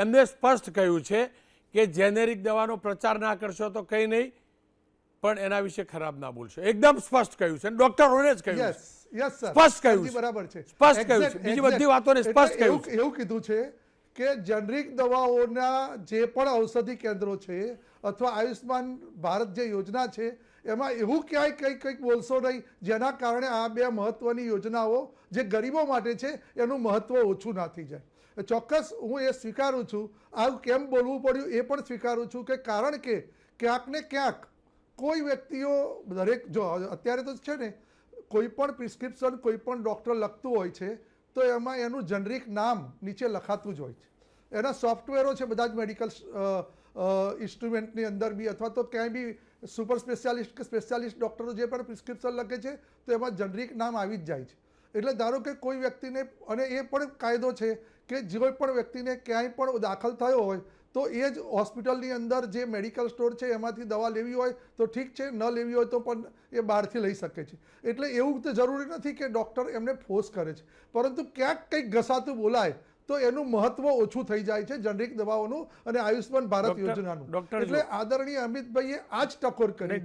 એમને સ્પષ્ટ કહ્યું છે કે જેનેરિક દવાનો પ્રચાર ના કરશો તો કંઈ નહીં, પણ એના વિશે ખરાબ ના બોલશો. એકદમ સ્પષ્ટ કહ્યું છે, ડોક્ટરોને જ કહ્યું છે. યસ સર, સ્પષ્ટ કહ્યું છે. બરાબર છે, સ્પષ્ટ કહ્યું છે. બીજી બધી વાતોને સ્પષ્ટ કહ્યું છે. એવું કીધું છે કે જેનરિક દવાઓના જે પણ ઔષધિ કેન્દ્રો છે અથવા આયુષ્માન ભારત જે યોજના છે એમાં એવું ક્યાંય કંઈક બોલશો નહીં જેના કારણે આ બે મહત્વની યોજનાઓ જે ગરીબો માટે છે એનું મહત્વ ઓછું ના થઈ જાય. ચોક્કસ હું એ સ્વીકારું છું, આવું કેમ બોલવું પડ્યું એ પણ સ્વીકારું છું કે કારણ કે ક્યાંક ને ક્યાંક કોઈ વ્યક્તિઓ દરેક જો અત્યારે તો છે ને કોઈ પણ પ્રિસ્ક્રિપ્શન કોઈ પણ ડૉક્ટર લખતું હોય છે તો એમાં એનું જનરિક નામ નીચે લખાતું જ હોય છે. એના સોફ્ટવેરો છે બધા જ મેડિકલ ઇન્સ્ટ્રુમેન્ટની અંદર બી અથવા તો ક્યાંય બી સુપર સ્પેશિયાલિસ્ટ કે સ્પેશિયાલિસ્ટ ડૉક્ટરો જે પણ પ્રિસ્ક્રિપ્શન લખે છે તો એમાં જનરિક નામ આવી જ જાય છે. એટલે ધારો કે કોઈ વ્યક્તિને, અને એ પણ કાયદો છે કે કોઈ પણ વ્યક્તિને ક્યાંય પણ દાખલ થયો હોય તો એ જ હોસ્પિટલની અંદર જે મેડિકલ સ્ટોર છે એમાંથી દવા લેવી હોય તો ઠીક છે, ન લેવી હોય તો પણ એ બહારથી લઈ શકે છે. એટલે એવું તો જરૂરી નથી કે ડૉક્ટર એમને ફોર્સ કરે છે, પરંતુ ક્યાંક કંઈક ઘસાતું બોલાય તો એનું મહત્વ ઓછું થઈ જાય છે જનરિક દવાઓનું અને આયુષ્માન ભારત યોજનાનું. એટલે આદરણીય અમિતભાઈએ આ જ ટકોર કરી